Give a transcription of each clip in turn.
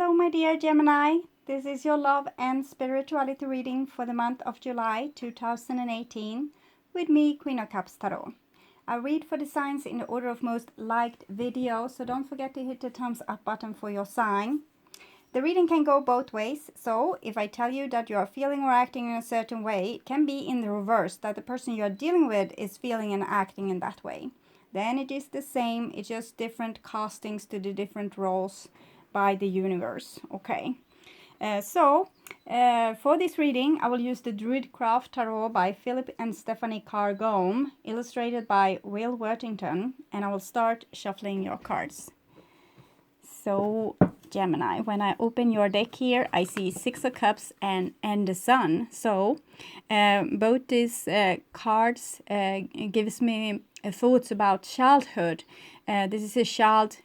Hello, my dear Gemini. This is your love and spirituality reading for the month of July 2018 with me, Queen of Cups Tarot. I read for the signs in the order of most liked video, so don't forget to hit the thumbs up button for your sign. The reading can go both ways, so if I tell you that you are feeling or acting in a certain way, it can be in the reverse, that the person you are dealing with is feeling and acting in that way. Then it is the same, it's just different castings to the different roles by the universe. Okay, for this reading I will use the Druidcraft Tarot by Philip and Stephanie Cargome, illustrated by Will Worthington, and I will start shuffling your cards. So Gemini, when I open your deck here, I see Six of Cups and the Sun. So both these cards gives me thoughts about childhood. This is a child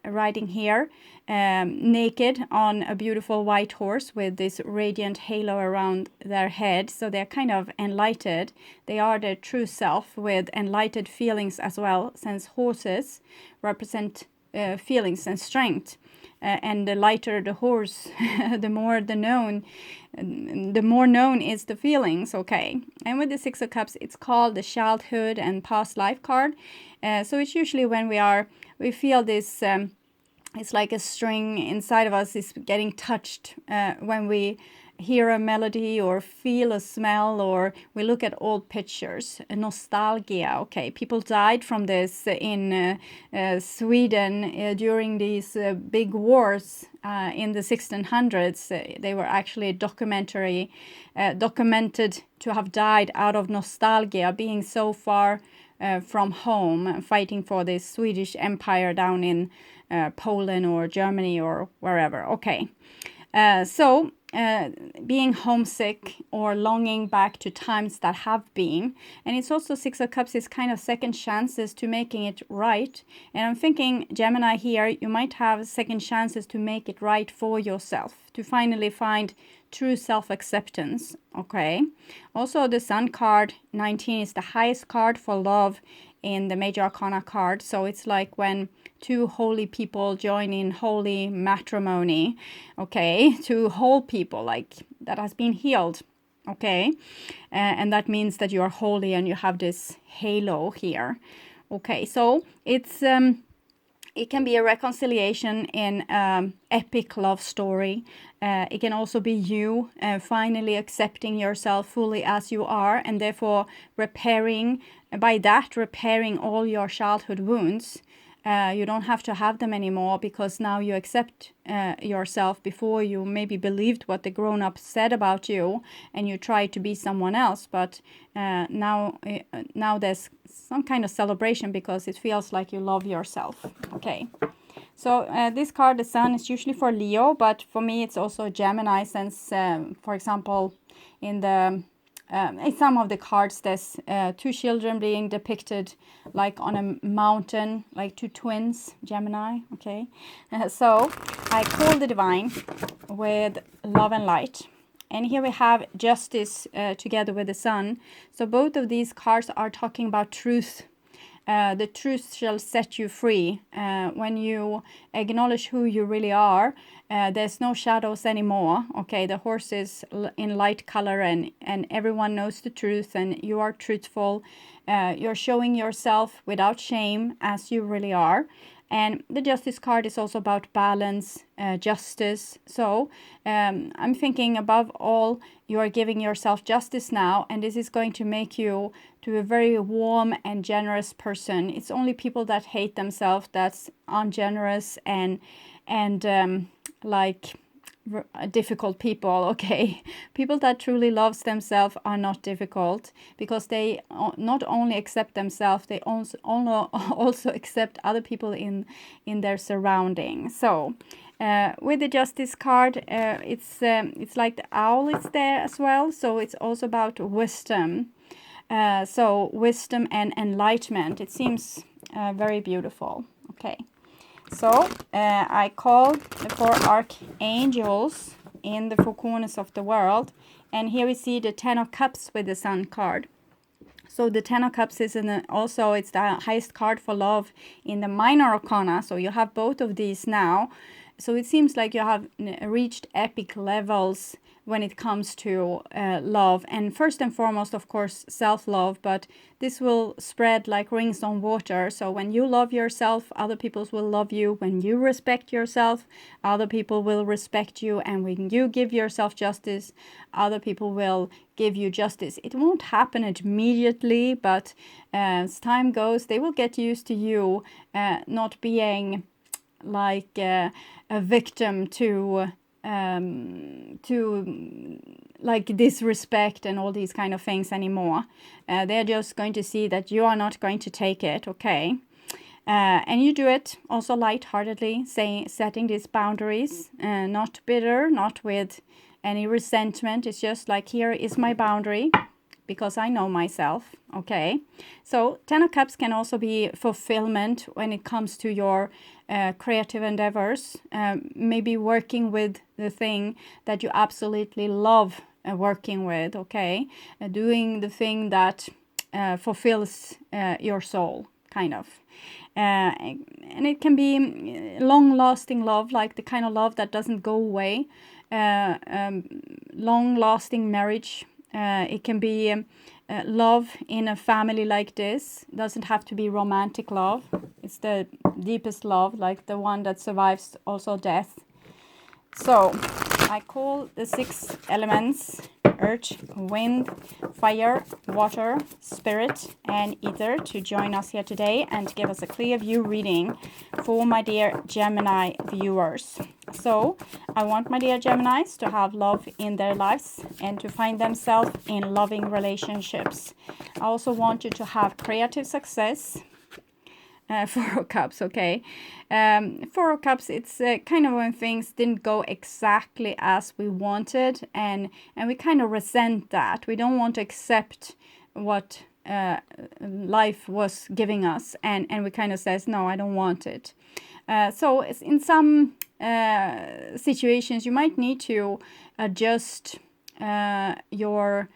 riding here naked on a beautiful white horse with this radiant halo around their head. So they're kind of enlightened. They are their true self with enlightened feelings as well, since horses represent feelings and strength. And the lighter the horse, the more known is the feelings. Okay, and with the Six of Cups, it's called the childhood and past life card. So it's usually when we feel this. It's like a string inside of us is getting touched when we hear a melody or feel a smell, or we look at old pictures. Nostalgia. Okay, people died from this in Sweden during these big wars in the 1600s. They were actually documented to have died out of nostalgia, being so far from home, fighting for this Swedish empire down in Poland or Germany or wherever. Okay, being homesick or longing back to times that have been. And it's also Six of Cups is kind of second chances to making it right. And I'm thinking, Gemini, here you might have second chances to make it right for yourself, to finally find true self-acceptance. Okay, also the Sun card 19 is the highest card for love in the Major Arcana card. So it's like when two holy people join in holy matrimony. Okay, two whole people, like that has been healed. Okay, and that means that you are holy and you have this halo here. Okay, so it's it can be a reconciliation in epic love story. It can also be you finally accepting yourself fully as you are, and therefore repairing all your childhood wounds. You don't have to have them anymore, because now you accept yourself. Before, you maybe believed what the grown-ups said about you and you tried to be someone else, but now there's some kind of celebration because it feels like you love yourself. Okay, so this card, the Sun, is usually for Leo, but for me it's also Gemini, since for example in some of the cards there's two children being depicted like on a mountain, like two twins, Gemini. Okay, so I call the divine with love and light, and here we have justice together with the Sun. So both of these cards are talking about truth. The truth shall set you free. When you acknowledge who you really are, there's no shadows anymore. Okay, the horse is in light color, and everyone knows the truth, and you are truthful. You're showing yourself without shame as you really are. And the Justice card is also about balance, justice. So I'm thinking, above all, you are giving yourself justice now, and this is going to make you to a very warm and generous person. It's only people that hate themselves that's ungenerous and like difficult people. Okay, people that truly loves themselves are not difficult, because they not only accept themselves, they also accept other people in their surroundings. So with the Justice card, it's like the owl is there as well, so it's also about wisdom. So wisdom and enlightenment. It seems very beautiful. Okay, so I called the four archangels in the four corners of the world, and here we see the Ten of Cups with the Sun card. So the Ten of Cups is also it's the highest card for love in the Minor Arcana. So you have both of these now. So it seems like you have reached epic levels when it comes to love. And first and foremost, of course, self-love, but this will spread like rings on water. So when you love yourself, other people will love you. When you respect yourself, other people will respect you. And when you give yourself justice, other people will give you justice. It won't happen immediately, but as time goes, they will get used to you not being like a victim to like disrespect and all these kind of things anymore. They're just going to see that you are not going to take it, okay? And you do it also lightheartedly, setting these boundaries, not bitter, not with any resentment. It's just like, here is my boundary, because I know myself, okay? So 10 of Cups can also be fulfillment when it comes to your creative endeavors, maybe working with the thing that you absolutely love working with, okay? Doing the thing that fulfills your soul, kind of. And it can be long-lasting love, like the kind of love that doesn't go away. Long-lasting marriage. It can be love in a family like this. Doesn't have to be romantic love. It's the deepest love, like the one that survives also death. So I call the 6 elements: earth, wind, fire, water, spirit, and ether to join us here today and give us a clear view reading for my dear Gemini viewers. So I want my dear Geminis to have love in their lives and to find themselves in loving relationships. I also want you to have creative success. 4 of Cups, okay. 4 of Cups, it's kind of when things didn't go exactly as we wanted, and we kind of resent that. We don't want to accept what life was giving us, and we kind of says, no, I don't want it. So in some situations, you might need to adjust your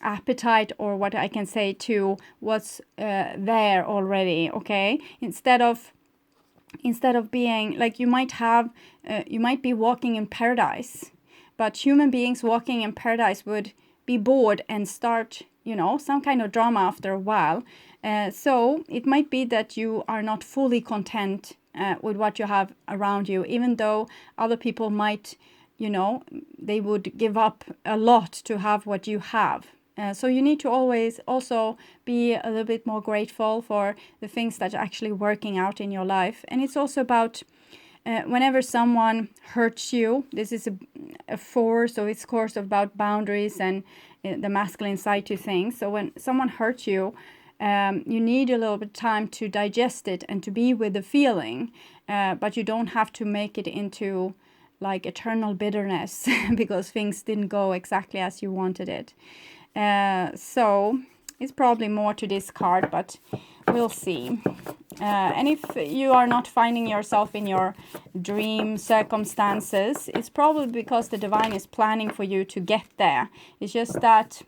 appetite, or what I can say, to what's there already, okay? Instead of being like, you might be walking in paradise, but human beings walking in paradise would be bored and start, some kind of drama after a while. So it might be that you are not fully content with what you have around you, even though other people might, they would give up a lot to have what you have. So you need to always also be a little bit more grateful for the things that are actually working out in your life. And it's also about whenever someone hurts you, this is a 4, so it's of course about boundaries and the masculine side to things. So when someone hurts you, you need a little bit of time to digest it and to be with the feeling, but you don't have to make it into like eternal bitterness because things didn't go exactly as you wanted it. So it's probably more to this card, but we'll see. And if you are not finding yourself in your dream circumstances, it's probably because the divine is planning for you to get there. It's just that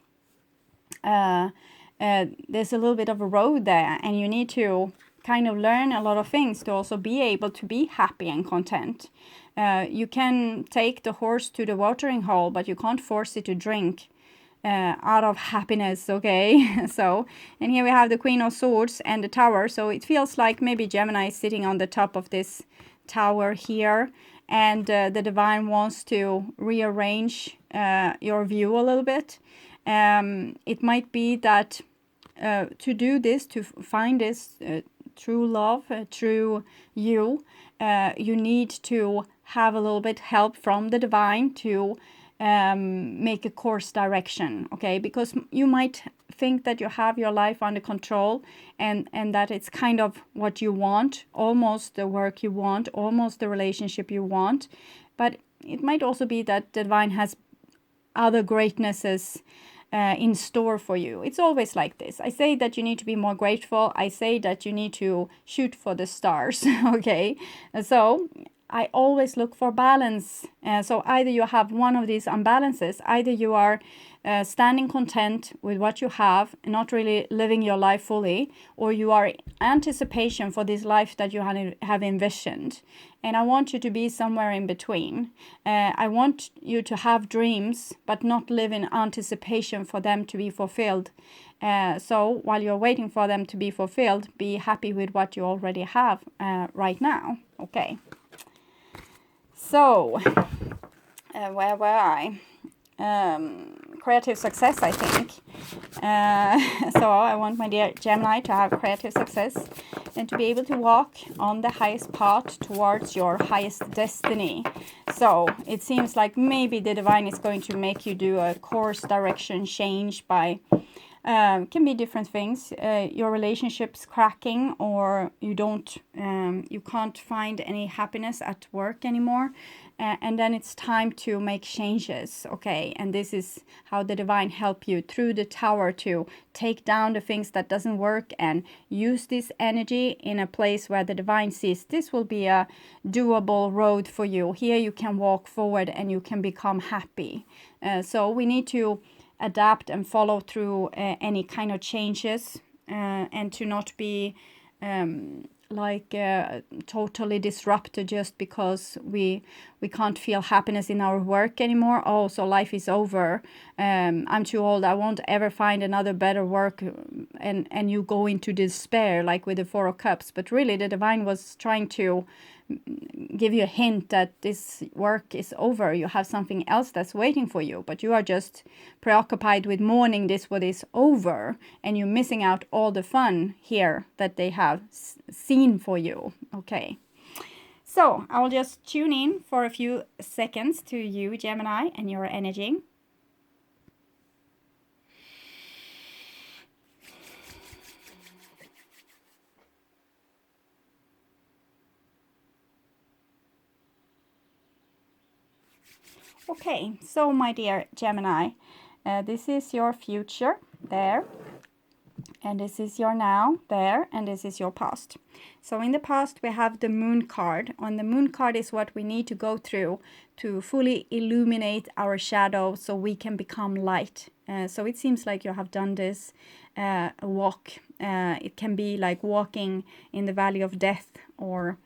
there's a little bit of a road there, and you need to kind of learn a lot of things to also be able to be happy and content. You can take the horse to the watering hole, but you can't force it to drink out of happiness, okay? So, and here we have the Queen of Swords and the Tower. So it feels like maybe Gemini is sitting on the top of this tower here, and the divine wants to rearrange your view a little bit. It might be that to do this, to find this true love, true you, you need to have a little bit help from the divine to make a course direction, okay? Because you might think that you have your life under control, and that it's kind of what you want, almost the work you want, almost the relationship you want. But it might also be that the divine has other greatnesses in store for you. It's always like this. I say that you need to be more grateful. I say that you need to shoot for the stars, okay? So I always look for balance. So either you have one of these imbalances, either you are standing content with what you have, not really living your life fully, or you are in anticipation for this life that you have envisioned. And I want you to be somewhere in between. I want you to have dreams, but not live in anticipation for them to be fulfilled. So while you're waiting for them to be fulfilled, be happy with what you already have right now. Okay. So, where were I? Creative success, I think. So I want my dear Gemini to have creative success and to be able to walk on the highest path towards your highest destiny. So it seems like maybe the divine is going to make you do a course direction change by can be different things. Your relationship's cracking, or you can't find any happiness at work anymore, and then it's time to make changes. Okay, and this is how the divine help you through the tower to take down the things that doesn't work and use this energy in a place where the divine sees this will be a doable road for you. Here you can walk forward and you can become happy. So we need to adapt and follow through any kind of changes, and to not be totally disrupted just because we can't feel happiness in our work anymore. Oh, so life is over. I'm too old. I won't ever find another better work, and you go into despair like with the Four of Cups. But really, the divine was trying to give you a hint that this work is over. You have something else that's waiting for you, but you are just preoccupied with mourning this what is over, and you're missing out all the fun here that they have seen for you. Okay, so I'll just tune in for a few seconds to you, Gemini, and your energy. Okay, so my dear Gemini, this is your future there, and this is your now there, and this is your past. So in the past we have the Moon card. On the Moon card is what we need to go through to fully illuminate our shadow so we can become light. So it seems like you have done this walk. It can be like walking in the valley of death, or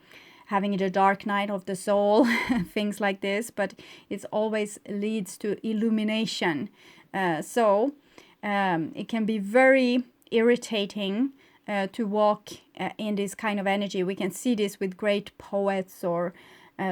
having the dark night of the soul, things like this, but it always leads to illumination. So it can be very irritating to walk in this kind of energy. We can see this with great poets, or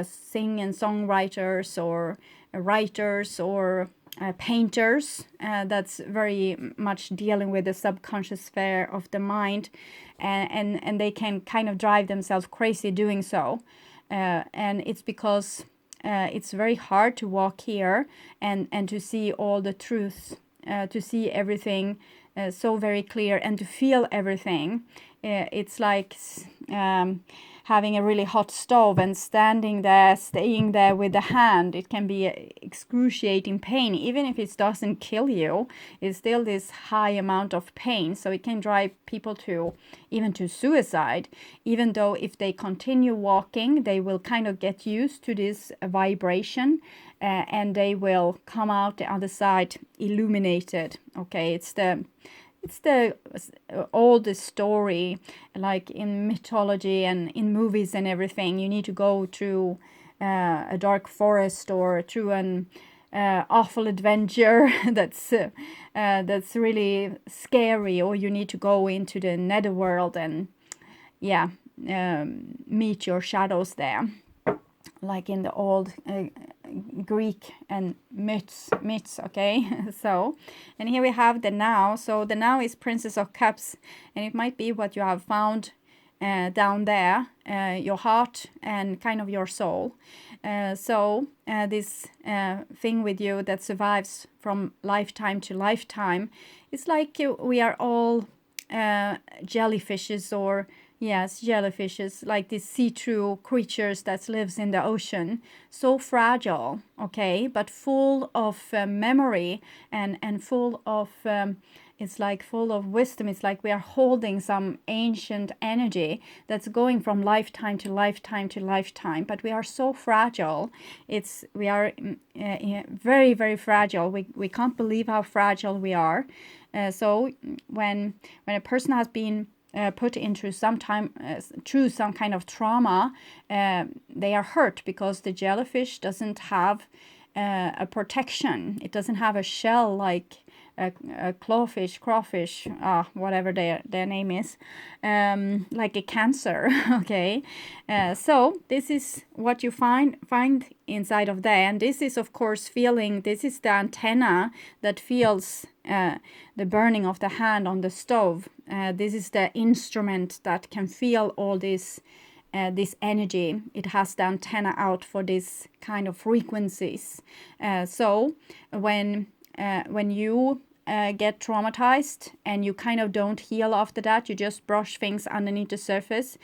sing and songwriters, or writers, or painters. That's very much dealing with the subconscious sphere of the mind, and they can kind of drive themselves crazy doing so, and it's because it's very hard to walk here and to see all the truths, to see everything so very clear, and to feel everything. It's like having a really hot stove and staying there with the hand. It can be excruciating pain. Even if it doesn't kill you, it's still this high amount of pain. So it can drive people even to suicide, even though if they continue walking, they will kind of get used to this vibration, and they will come out the other side illuminated. Okay, it's the oldest story, like in mythology and in movies and everything. You need to go through a dark forest, or through an awful adventure that's really scary, or you need to go into the netherworld and meet your shadows there, like in the old Greek and myths. Okay. So, and here we have the now. So the now is Princess of Cups, and it might be what you have found down there, your heart and kind of your soul. So this thing with you that survives from lifetime to lifetime, it's like we are all jellyfishes, or yes, jellyfishes, like these see-through creatures that lives in the ocean. So fragile, okay, but full of memory, and full of it's like full of wisdom. It's like we are holding some ancient energy that's going from lifetime to lifetime to lifetime, but we are so fragile. We are very, very fragile. We can't believe how fragile we are. So when a person has been put into through some kind of trauma, they are hurt because the jellyfish doesn't have a protection. It doesn't have a shell like a clawfish, crawfish, whatever their name is, like a cancer. Okay, so this is what you find inside of there, and this is of course feeling. This is the antenna that feels the burning of the hand on the stove. This is the instrument that can feel all this energy. It has the antenna out for this kind of frequencies. So when you get traumatized and you kind of don't heal after that, you just brush things underneath the surface,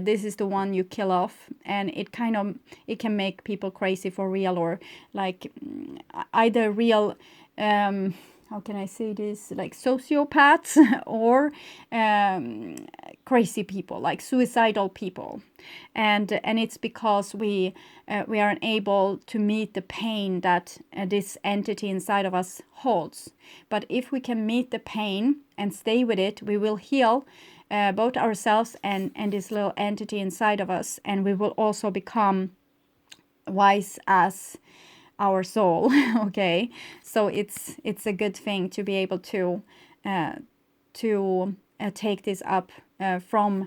this is the one you kill off, and it can make people crazy for real, or like either real how can I say this, like sociopaths or crazy people, like suicidal people, and it's because we are unable to meet the pain that this entity inside of us holds. But if we can meet the pain and stay with it, we will heal both ourselves and this little entity inside of us, and we will also become wise as our soul. Okay, so it's a good thing to be able to take this up from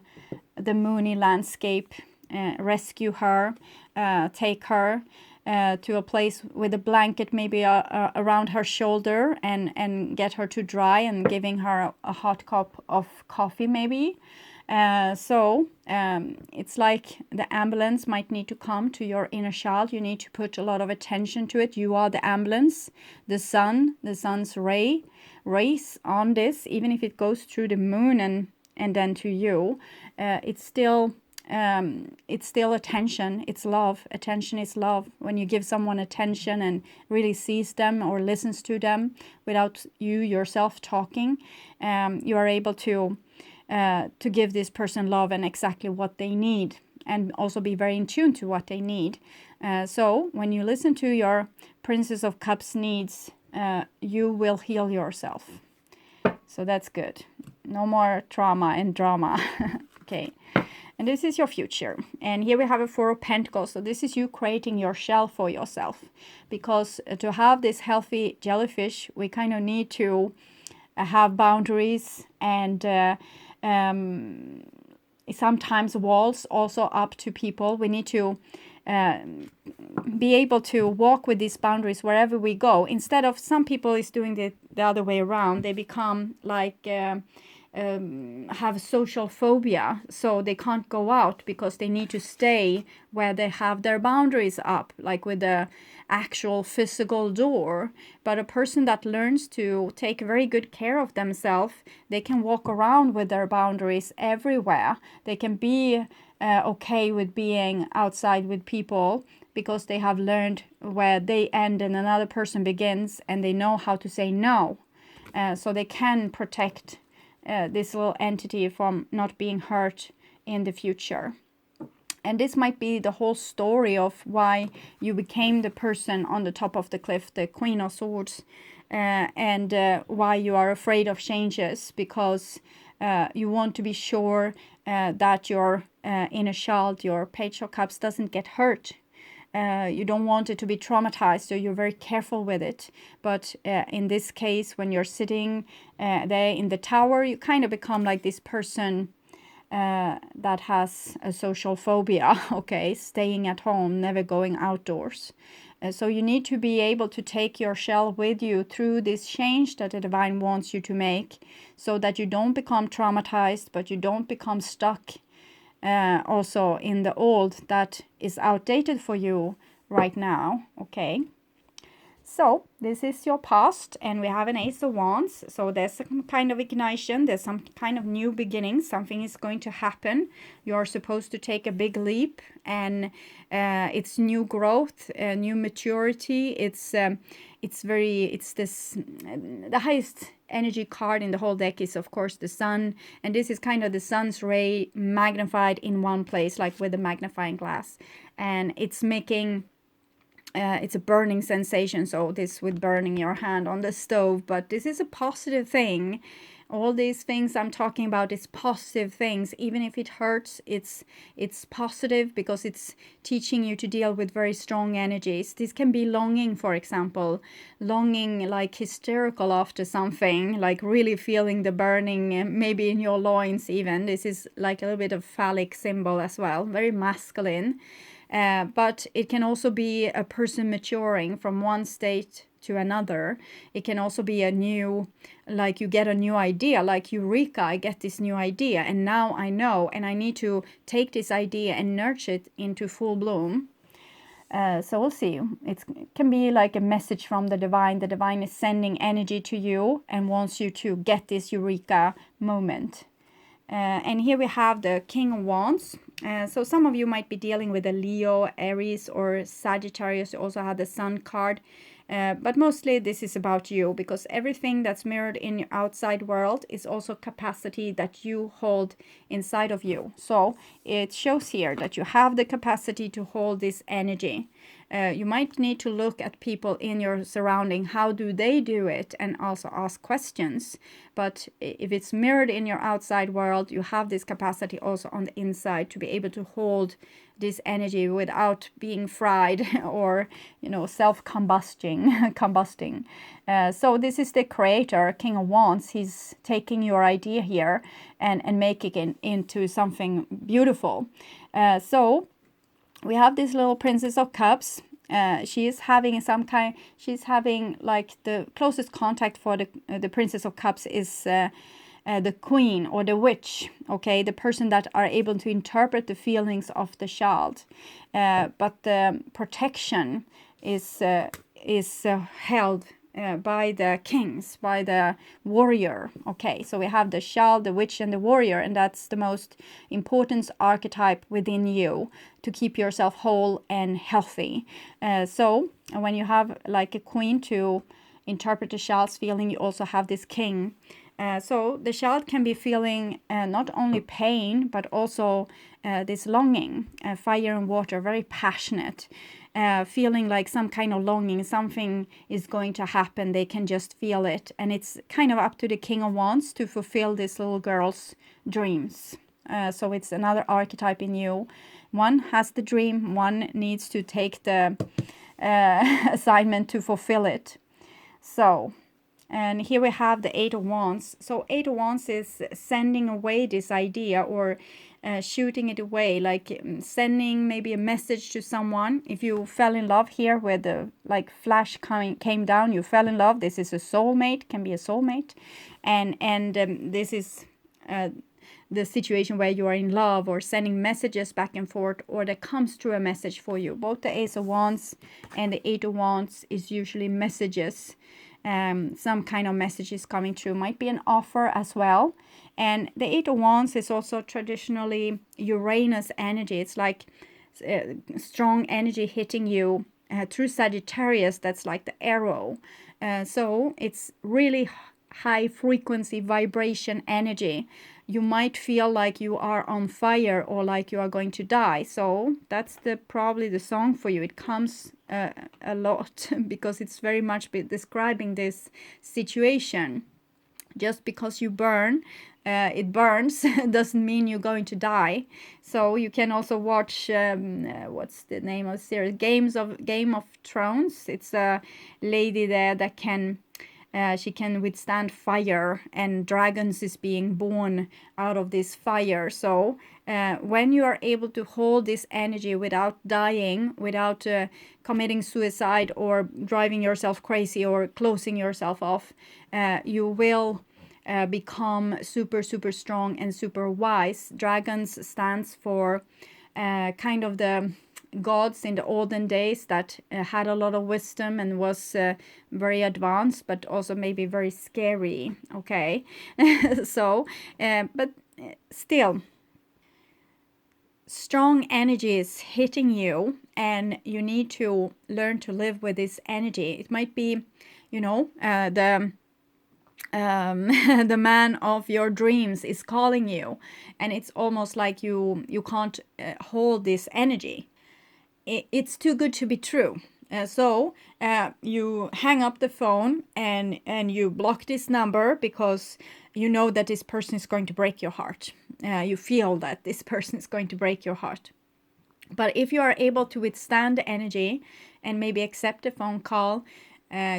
the moony landscape, rescue her, take her to a place with a blanket maybe around her shoulder, and get her to dry, and giving her a hot cup of coffee maybe. So it's like the ambulance might need to come to your inner child. You need to put a lot of attention to it. You are the ambulance, the sun's rays on this, even if it goes through the moon and then to you, it's still attention. It's love. Attention is love. When you give someone attention and really sees them or listens to them without you yourself talking, you are able to give this person love and exactly what they need, and also be very in tune to what they need. So when you listen to your Princess of Cups needs, you will heal yourself. So that's good. No more trauma and drama. Okay. And this is your future. And here we have a Four of Pentacles. So this is you creating your shell for yourself. Because to have this healthy jellyfish, we kind of need to have boundaries, and sometimes walls also up to people. We need to be able to walk with these boundaries wherever we go. Instead of, some people is doing the other way around. They become like have social phobia, so they can't go out because they need to stay where they have their boundaries up, like with the actual physical door. But a person that learns to take very good care of themselves, they can walk around with their boundaries everywhere. They can be okay with being outside with people because they have learned where they end and another person begins, and they know how to say no. So they can protect this little entity from not being hurt in the future. And this might be the whole story of why you became the person on the top of the cliff, the Queen of Swords, and why you are afraid of changes, because you want to be sure that your inner child, your Page of Cups, doesn't get hurt. You don't want it to be traumatized, so you're very careful with it. But in this case, when you're sitting there in the tower, you kind of become like this person that has a social phobia, okay, staying at home, never going outdoors. So you need to be able to take your shell with you through this change that the divine wants you to make, so that you don't become traumatized, but you don't become stuck also in the old that is outdated for you right now. Okay, So this is your past, and we have an Ace of Wands. So there's some kind of ignition, there's some kind of new beginning, something is going to happen. You're supposed to take a big leap, and it's new growth, new maturity. It's this, the highest energy card in the whole deck is of course the sun, and this is kind of the sun's ray magnified in one place, like with a magnifying glass, and it's making it's a burning sensation. So this with burning your hand on the stove, but this is a positive thing. All these things I'm talking about is positive things. Even if it hurts, it's positive because it's teaching you to deal with very strong energies. This can be longing, for example, longing like hysterical after something, like really feeling the burning, maybe in your loins even. This is like a little bit of phallic symbol as well, very masculine. But it can also be a person maturing from one state to another. It can also be a new, like you get a new idea, like Eureka, I get this new idea, and now I know, and I need to take this idea and nurture it into full bloom. So we'll see. It can be like a message from the divine. The divine is sending energy to you and wants you to get this Eureka moment. And here we have the King of Wands. So some of you might be dealing with a Leo, Aries, or Sagittarius. You also have the Sun card. But mostly this is about you, because everything that's mirrored in your outside world is also capacity that you hold inside of you. So it shows here that you have the capacity to hold this energy. You might need to look at people in your surrounding. How do they do it? And also ask questions. But if it's mirrored in your outside world, you have this capacity also on the inside to be able to hold this energy without being fried or, combusting. So this is the creator, King of Wands. He's taking your idea here and making it into something beautiful. So we have this little Princess of Cups. She's having like the closest contact for the Princess of Cups is the Queen or the Witch, okay, the person that are able to interpret the feelings of the child. But the protection is held by the kings, by the warrior. Okay, so we have the child, the witch, and the warrior, and that's the most important archetype within you to keep yourself whole and healthy. So when you have like a queen to interpret the child's feeling, you also have this king. So the child can be feeling not only pain, but also this longing, fire and water, very passionate. Feeling like some kind of longing, something is going to happen, they can just feel it. And it's kind of up to the King of Wands to fulfill this little girl's dreams. So it's another archetype in you. One has the dream, one needs to take the assignment to fulfill it. So, and here we have the Eight of Wands. So Eight of Wands is sending away this idea, or shooting it away, like sending maybe a message to someone. If you fell in love here, where the like flash came down, you fell in love. This is a soulmate, can be a soulmate, and this is the situation where you are in love or sending messages back and forth, or that comes through a message for you. Both the Ace of Wands and the Eight of Wands is usually messages. Some kind of message is coming through, might be an offer as well. And the Eight of Wands is also traditionally Uranus energy. It's like strong energy hitting you through Sagittarius. That's like the arrow. So it's really high frequency vibration energy. You might feel like you are on fire or like you are going to die. So that's probably the song for you. It comes a lot because it's very much describing this situation. Just because you burn, it burns, doesn't mean you're going to die. So you can also watch, what's the name of the series? Game of Thrones. It's a lady there that can... she can withstand fire, and dragons is being born out of this fire. So when you are able to hold this energy without dying, without committing suicide or driving yourself crazy or closing yourself off, you will become super, super strong and super wise. Dragons stands for kind of the gods in the olden days that had a lot of wisdom and was very advanced, but also maybe very scary. Okay, so but still, strong energy is hitting you, and you need to learn to live with this energy. It might be, the the man of your dreams is calling you, and it's almost like you can't hold this energy. It's too good to be true. So you hang up the phone, and you block this number because you know that this person is going to break your heart. You feel that this person is going to break your heart. But if you are able to withstand the energy and maybe accept a phone call,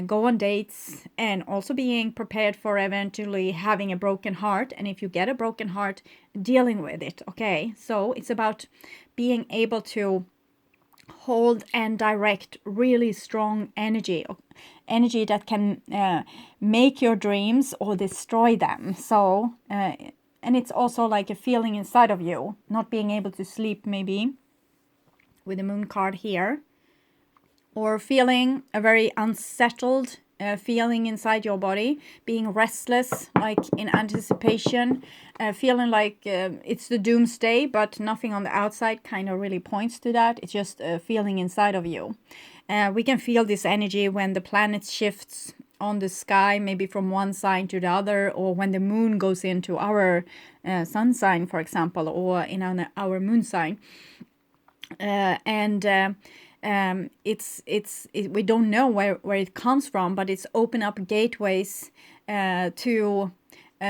go on dates, and also being prepared for eventually having a broken heart. And if you get a broken heart, dealing with it. Okay, so it's about being able to hold and direct really strong energy that can make your dreams or destroy them. So and it's also like a feeling inside of you, not being able to sleep, maybe with the moon card here, or feeling a very unsettled feeling inside your body, being restless, like in anticipation, feeling like it's the doomsday, but nothing on the outside kind of really points to that. It's just a feeling inside of you. We can feel this energy when the planet shifts on the sky, maybe from one sign to the other, or when the moon goes into our sun sign, for example, or in our moon sign. We don't know where it comes from, but it's open up gateways to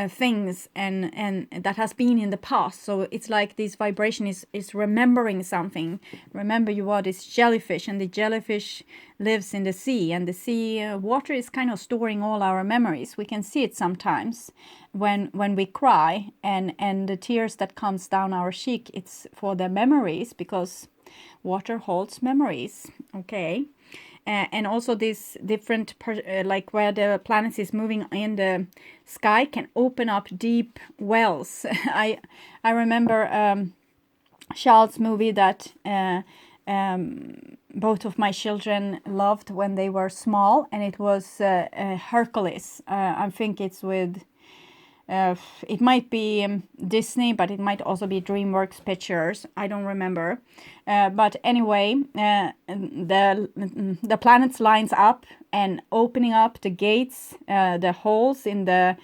things and that has been in the past. So it's like this vibration is remembering something. Remember, you are this jellyfish, and the jellyfish lives in the sea, and the sea water is kind of storing all our memories. We can see it sometimes when we cry, and the tears that comes down our cheek, it's for the memories, because water holds memories. Okay. And also this different, like where the planet is moving in the sky, can open up deep wells. I remember Charles' movie that both of my children loved when they were small, and it was Hercules. I think it's with it might be Disney, but it might also be DreamWorks Pictures. I don't remember. But anyway, the planets lines up and opening up the gates, the holes in the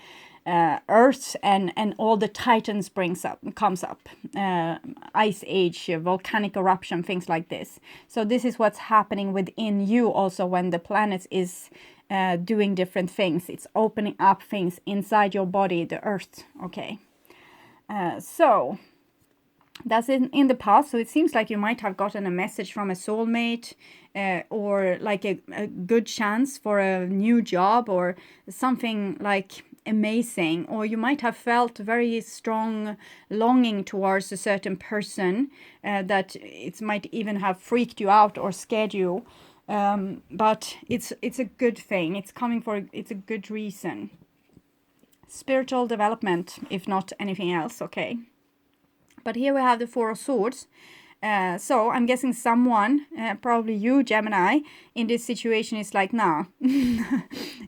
Earth, and all the Titans comes up. Ice age, volcanic eruption, things like this. So this is what's happening within you also when the planet is doing different things. It's opening up things inside your body, the earth. Okay. So that's in the past. So it seems like you might have gotten a message from a soulmate, or like a good chance for a new job, or something like amazing. Or you might have felt very strong longing towards a certain person that it might even have freaked you out or scared you. But it's a good thing. It's a good reason. Spiritual development, if not anything else. Okay. But here we have the Four of Swords. So I'm guessing someone, probably you, Gemini, in this situation is like, nah,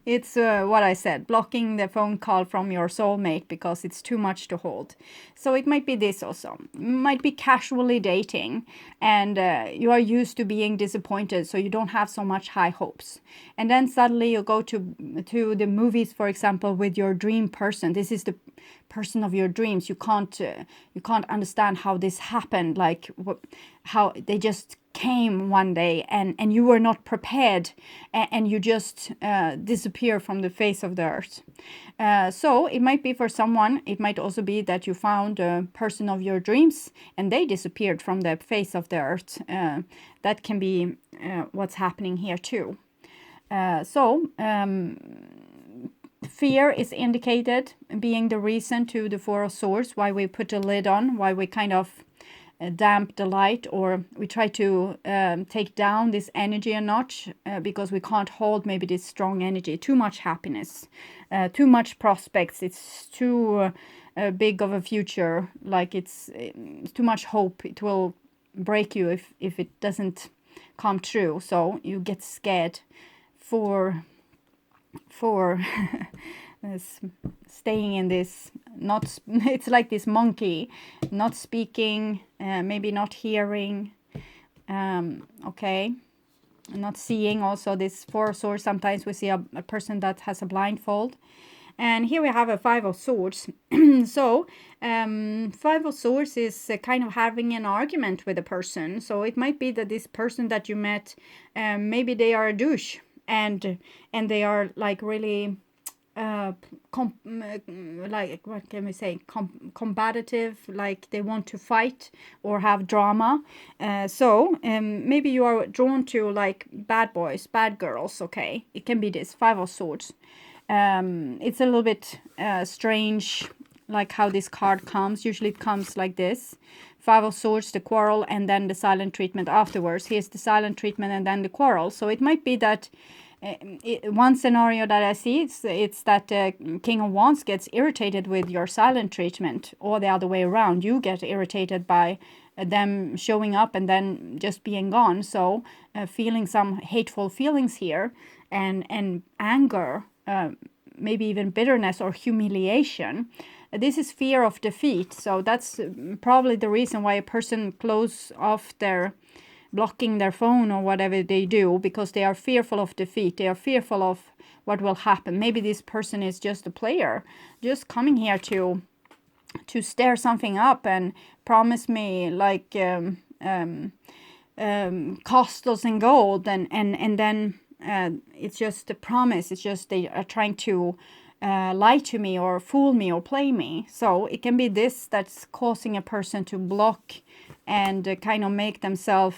it's what I said, blocking the phone call from your soulmate because it's too much to hold. So it might be this also. It might be casually dating, and you are used to being disappointed, so you don't have so much high hopes. And then suddenly you go to the movies, for example, with your dream person. This is the person of your dreams. You can't understand how this happened, like how they just came one day and you were not prepared, and you just disappear from the face of the earth. So it might be for someone. It might also be that you found a person of your dreams and they disappeared from the face of the earth. That can be what's happening here too. Fear is indicated, being the reason to the Four of Swords, why we put a lid on, why we kind of damp the light, or we try to take down this energy a notch, because we can't hold maybe this strong energy. Too much happiness, too much prospects. It's too big of a future, like it's too much hope. It will break you if it doesn't come true. So you get scared for this, staying in this, not it's like this monkey, not speaking, maybe not hearing, okay, not seeing. Also this Four of Swords, sometimes we see a person that has a blindfold. And here we have a Five of Swords. So Five of Swords is kind of having an argument with a person. So it might be that this person that you met, maybe they are a douche, and they are like really like, what can we say, combative, like they want to fight or have drama. So maybe you are drawn to like bad boys, bad girls. Okay, it can be this Five of Swords. It's a little bit strange, like how this card comes. Usually it comes like this: Five of Swords, the quarrel, and then the silent treatment afterwards. Here's the silent treatment and then the quarrel. So it might be that one scenario that I see, it's that King of Wands gets irritated with your silent treatment, or the other way around. You get irritated by them showing up and then just being gone. So feeling some hateful feelings here, and anger, maybe even bitterness or humiliation. This is fear of defeat. So that's probably the reason why a person closes off blocking their phone or whatever they do, because they are fearful of defeat. They are fearful of what will happen. Maybe this person is just a player, just coming here to stir something up and promise me like castles and gold, and then it's just a promise. It's just they are trying to lie to me or fool me or play me. So it can be this that's causing a person to block and kind of make themselves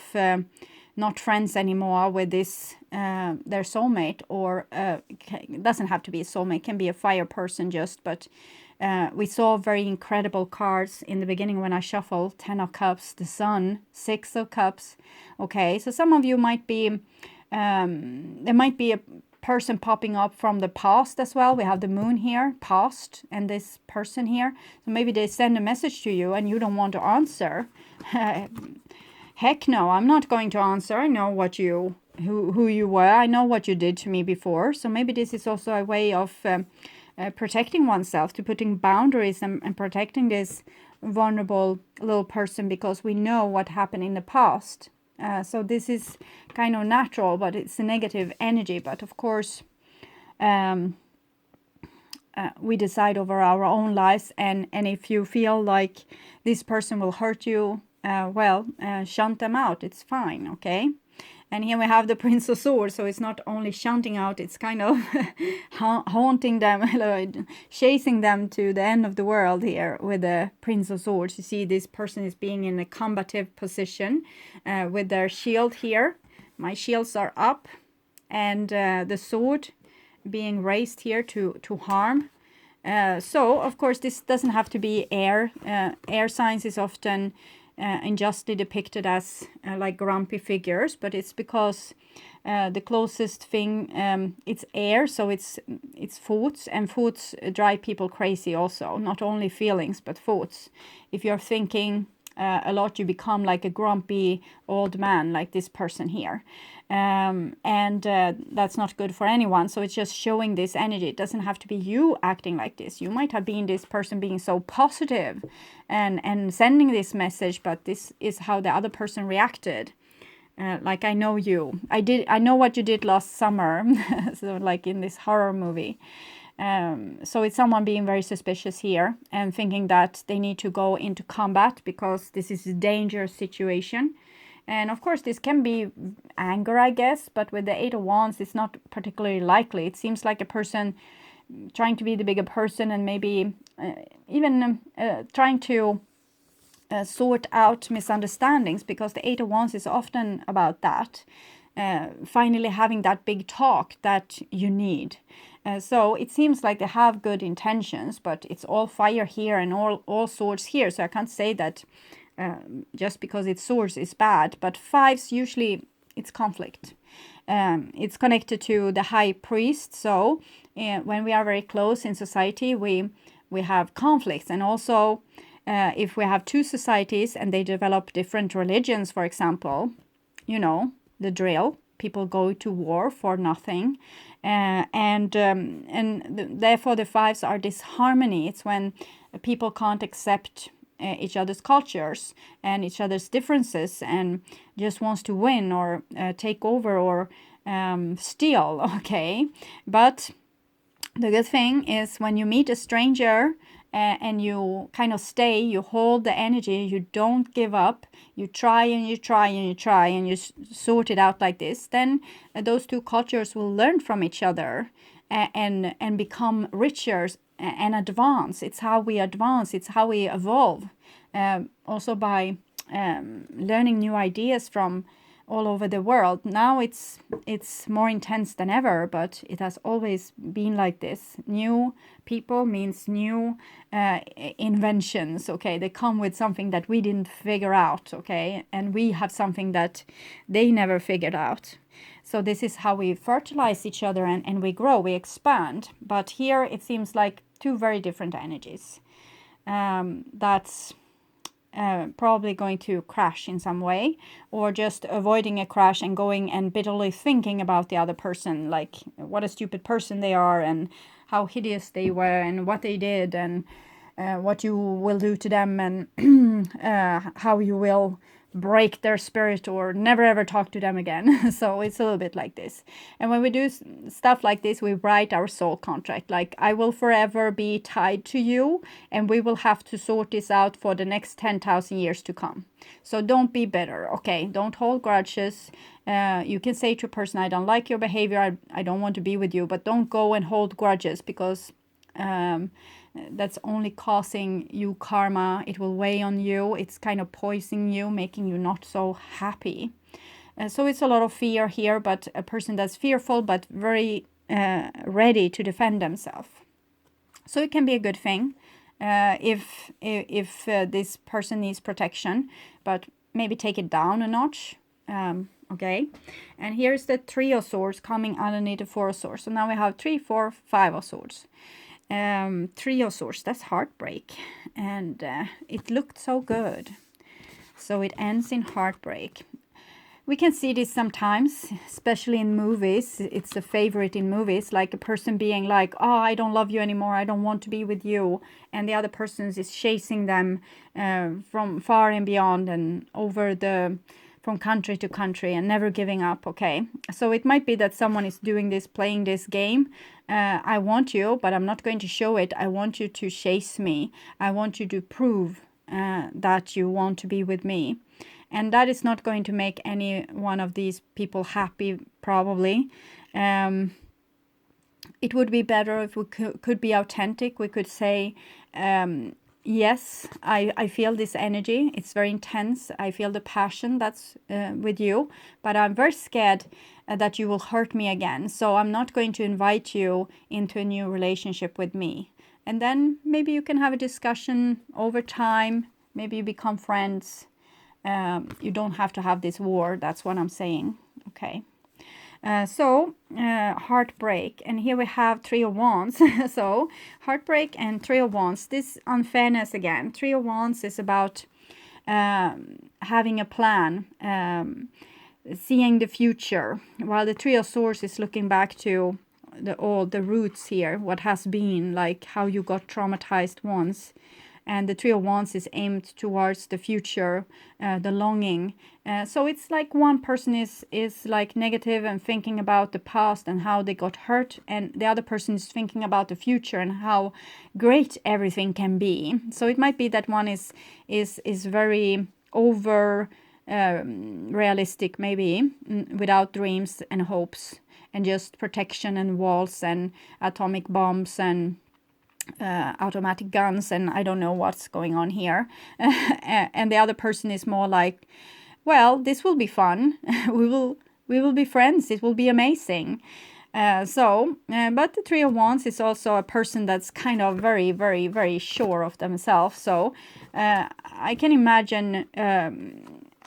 not friends anymore with this their soulmate, or it doesn't have to be a soulmate, it can be a fire person just. But we saw very incredible cards in the beginning when I shuffled: Ten of Cups, the Sun, Six of Cups. Okay, so some of you might be there might be a person popping up from the past as well. We have the Moon here, past, and this person here. So maybe they send a message to you and you don't want to answer. Heck no, I'm not going to answer. I know what who you were. I know what you did to me before. So maybe this is also a way of protecting oneself, to putting boundaries and protecting this vulnerable little person, because we know what happened in the past. So this is kind of natural, but it's a negative energy. But of course, we decide over our own lives. And if you feel like this person will hurt you, shunt them out. It's fine, okay? And here we have the Prince of Swords. So it's not only shunting out, it's kind of haunting them, chasing them to the end of the world here with the Prince of Swords. You see this person is being in a combative position with their shield here. My shields are up, and the sword being raised here to harm. So, of course, this doesn't have to be air. Air signs is often unjustly depicted as like grumpy figures, but it's because the closest thing, it's air, so it's thoughts, and thoughts drive people crazy also, not only feelings but thoughts. If you're thinking a lot, you become like a grumpy old man, like this person here, and that's not good for anyone. So it's just showing this energy. It doesn't have to be you acting like this. You might have been this person being so positive and sending this message, but this is how the other person reacted. Like, I know you. I know what you did last summer. So like in this horror movie. So it's someone being very suspicious here and thinking that they need to go into combat because this is a dangerous situation. And of course, this can be anger, I guess, but with the Eight of Wands, it's not particularly likely. It seems like a person trying to be the bigger person, and maybe even trying to sort out misunderstandings, because the Eight of Wands is often about that. Finally having that big talk that you need. So it seems like they have good intentions, but it's all fire here and all swords here. So I can't say that just because it's swords is bad. But fives, usually it's conflict. It's connected to the high priest. So when we are very close in society, we have conflicts. And also if we have two societies and they develop different religions, for example, you know, the drill. People go to war for nothing, therefore the fives are disharmony. It's when people can't accept each other's cultures and each other's differences and just wants to win or take over or steal. Okay, but the good thing is when you meet a stranger and you kind of stay, you hold the energy, you don't give up, you try and you try and you try and you sort it out like this, then those two cultures will learn from each other and become richer and advance. It's how we advance, it's how we evolve. Also by learning new ideas from all over the world. Now it's more intense than ever, but it has always been like this. New people means new inventions. Okay, they come with something that we didn't figure out. Okay, and we have something that they never figured out. So this is how we fertilize each other and we grow, we expand. But here it seems like two very different energies. That's probably going to crash in some way, or just avoiding a crash and going and bitterly thinking about the other person, like what a stupid person they are and how hideous they were and what they did and what you will do to them and how you will break their spirit or never ever talk to them again. So it's a little bit like this. And when we do stuff like this, we write our soul contract, like I will forever be tied to you and we will have to sort this out for the next 10,000 years to come. So don't be bitter. Okay, don't hold grudges. You can say to a person, I don't like your behavior, I don't want to be with you, but don't go and hold grudges, because that's only causing you karma. It will weigh on you. It's kind of poisoning you, making you not so happy. So it's a lot of fear here, but a person that's fearful but very ready to defend themselves. So it can be a good thing if this person needs protection, but maybe take it down a notch. Okay, and here's the Three of Swords coming underneath the Four of Swords. So now we have 3, 4, 5 of Swords. Three of Swords, that's heartbreak, and it looked so good, so it ends in heartbreak. We can see this sometimes, especially in movies. It's a favorite in movies, like a person being like, oh, I don't love you anymore, I don't want to be with you, and the other person is chasing them from far and beyond and from country to country and never giving up. Okay, so it might be that someone is doing this, playing this game. I want you, but I'm not going to show it. I want you to chase me. I want you to prove that you want to be with me. And that is not going to make any one of these people happy, probably. It would be better if we could be authentic. We could say, yes, I feel this energy. It's very intense. I feel the passion that's with you, but I'm very scared that you will hurt me again. So I'm not going to invite you into a new relationship with me. And then maybe you can have a discussion over time. Maybe you become friends. You don't have to have this war. That's what I'm saying. Okay. So heartbreak, and here we have Three of Wands. So heartbreak and Three of Wands, this unfairness again. Three of Wands is about having a plan, seeing the future, while the Three of Swords is looking back to all the roots here, what has been, like how you got traumatized once. And the Three of Wands is aimed towards the future, the longing. So it's like one person is like negative and thinking about the past and how they got hurt, and the other person is thinking about the future and how great everything can be. So it might be that one is very over realistic, maybe, without dreams and hopes, and just protection and walls and atomic bombs and automatic guns, and I don't know what's going on here. And the other person is more like, well, this will be fun. we will be friends. It will be amazing. But the Three of Wands is also a person that's kind of very, very, very sure of themselves. So I can imagine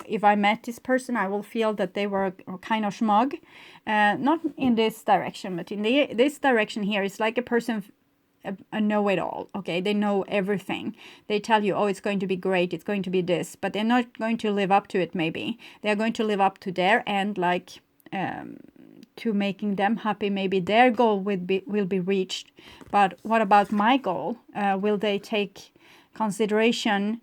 if I met this person, I will feel that they were kind of smug. Not in this direction, but in this direction here, it's like a person a know-it-all. Okay, they know everything. They tell you, oh, it's going to be great, it's going to be this, but they're not going to live up to it. Maybe they're going to live up to their end, like to making them happy. Maybe their goal will be reached, but what about my goal? Will they take consideration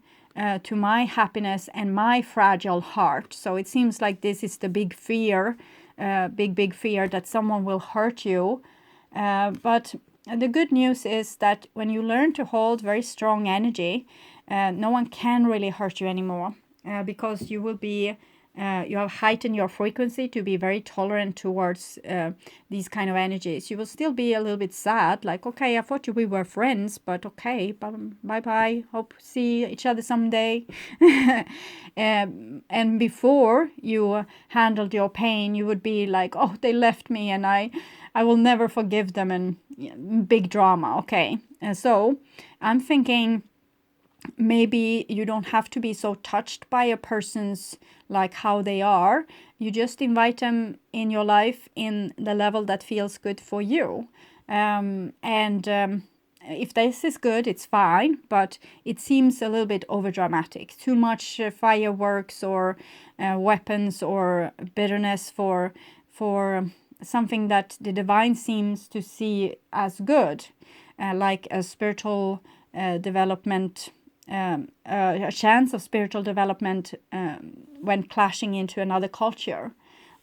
to my happiness and my fragile heart? So it seems like this is the big fear, big fear that someone will hurt you. But the good news is that when you learn to hold very strong energy, no one can really hurt you anymore, because you will be you have heightened your frequency to be very tolerant towards these kind of energies. You will still be a little bit sad, like, okay, I thought we were friends, but okay, bye, hope see each other someday. And before you handled your pain, you would be like, oh, they left me and I will never forgive them, and big drama. Okay, so I'm thinking maybe you don't have to be so touched by a person's, like, how they are. You just invite them in your life in the level that feels good for you. If this is good, it's fine, but it seems a little bit overdramatic. Too much fireworks or weapons or bitterness for something that the divine seems to see as good, like a spiritual development, a chance of spiritual development when clashing into another culture.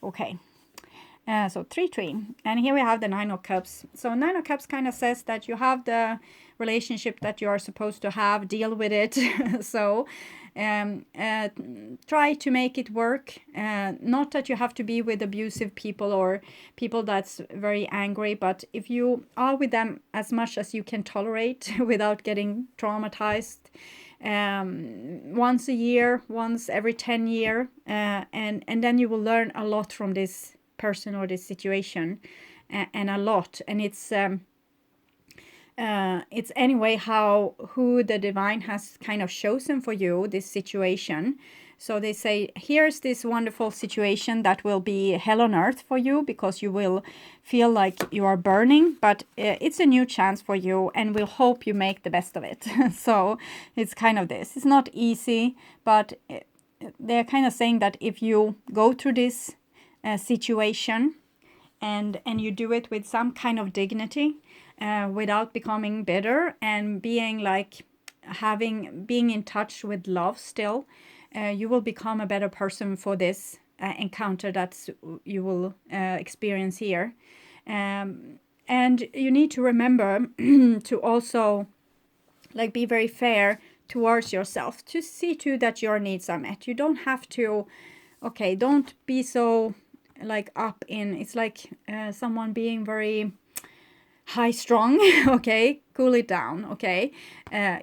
Okay. So 3-3. And here we have the 9 of Cups. So 9 of Cups kind of says that you have the relationship that you are supposed to have, deal with it. So try to make it work. Not that you have to be with abusive people or people that's very angry, but if you are with them as much as you can tolerate without getting traumatized, once a year, once every 10 years, and then you will learn a lot from this person or this situation, and a lot. And it's anyway who the divine has kind of chosen for you, this situation. So they say, here's this wonderful situation that will be hell on earth for you, because you will feel like you are burning, but it's a new chance for you, and we'll hope you make the best of it. So it's kind of this. It's not easy, but they're kind of saying that if you go through this situation and you do it with some kind of dignity, without becoming bitter, and being like being in touch with love still, you will become a better person for this encounter that you will experience here. And you need to remember to also, like, be very fair towards yourself, to see to that your needs are met. You don't have to, okay, don't be so like up in, it's like someone being very high strung. Okay, cool it down. Okay,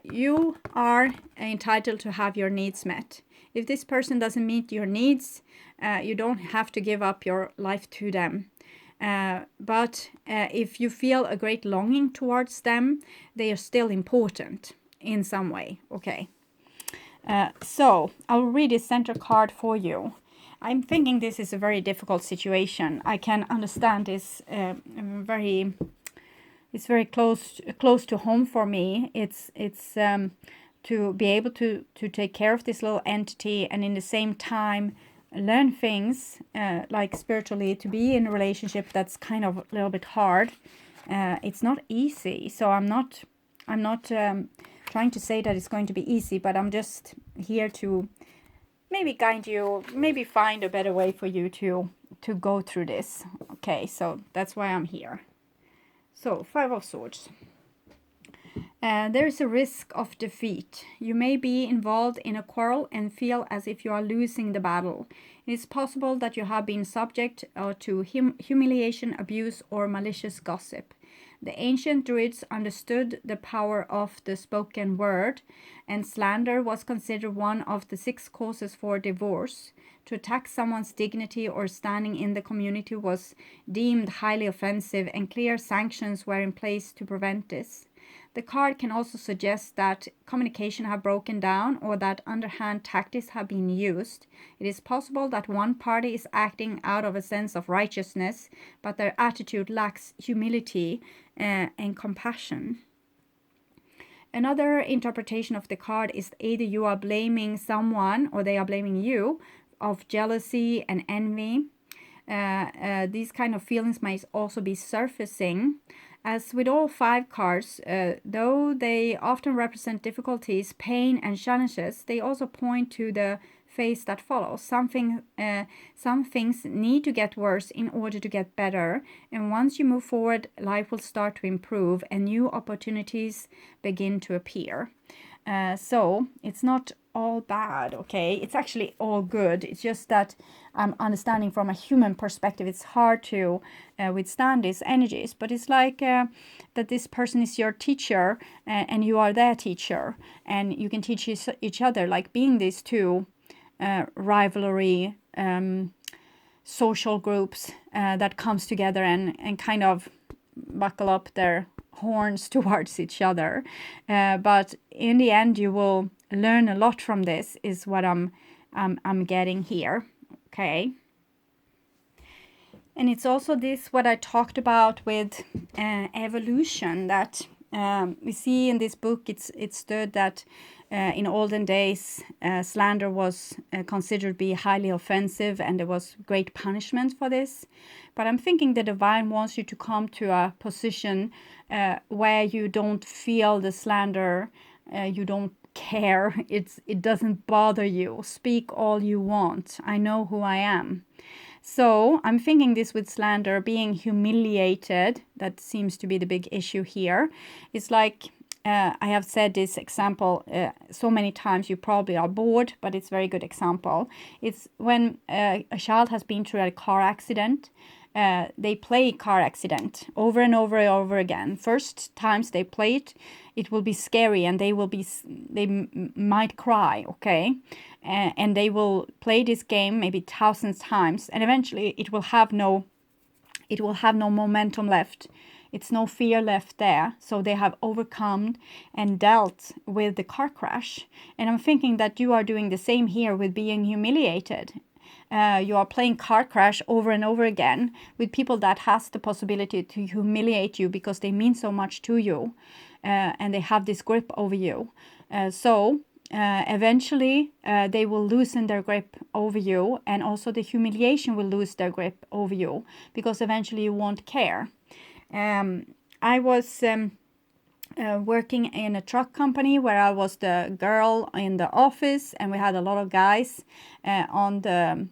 you are entitled to have your needs met. If this person doesn't meet your needs, you don't have to give up your life to them. But if you feel a great longing towards them, they are still important in some way. Okay, so I'll read this center card for you. I'm thinking this is a very difficult situation. I can understand this it's very close to home for me. It's to be able to take care of this little entity, and in the same time learn things like spiritually, to be in a relationship that's kind of a little bit hard. It's not easy. So I'm not trying to say that it's going to be easy, but I'm just here to maybe guide you, maybe find a better way for you to go through this. Okay, so that's why I'm here. So 5 of Swords. There is a risk of defeat. You may be involved in a quarrel and feel as if you are losing the battle. It is possible that you have been subject to humiliation, abuse, or malicious gossip. The ancient Druids understood the power of the spoken word, and slander was considered one of the 6 causes for divorce. To attack someone's dignity or standing in the community was deemed highly offensive, and clear sanctions were in place to prevent this. The card can also suggest that communication have broken down, or that underhand tactics have been used. It is possible that one party is acting out of a sense of righteousness, but their attitude lacks humility and compassion. Another interpretation of the card is either you are blaming someone or they are blaming you of jealousy and envy. These kind of feelings might also be surfacing. As with all 5 cards, though they often represent difficulties, pain, and challenges, they also point to the phase that follows. Some things need to get worse in order to get better, and once you move forward, life will start to improve and new opportunities begin to appear. So it's not all bad, okay? It's actually all good. It's just that I'm understanding from a human perspective, it's hard to withstand these energies. But it's like that this person is your teacher and you are their teacher. And you can teach each other, like being these two rivalry social groups that comes together and kind of buckle up their horns towards each other. But in the end, you will learn a lot from this, is what I'm getting here. Okay. And it's also this what I talked about with evolution, that we see in this book. It stood that in olden days slander was considered to be highly offensive, and there was great punishment for this. But I'm thinking the divine wants you to come to a position where you don't feel the slander, you don't care, it doesn't bother you. Speak all you want. I know who I am. So I'm thinking this with slander, being humiliated, that seems to be the big issue here. It's like, I have said this example so many times, you probably are bored, but it's a very good example. It's when a child has been through a car accident. They play car accident over and over and over again. First times they play it, it will be scary, and they might cry, okay? And they will play this game maybe thousands of times, and eventually it will have no momentum left. It's no fear left there. So they have overcome and dealt with the car crash. And I'm thinking that you are doing the same here with being humiliated. You are playing car crash over and over again with people that has the possibility to humiliate you because they mean so much to you, and they have this grip over you. So eventually they will loosen their grip over you, and also the humiliation will lose their grip over you, because eventually you won't care. I was working in a truck company where I was the girl in the office, and we had a lot of guys on the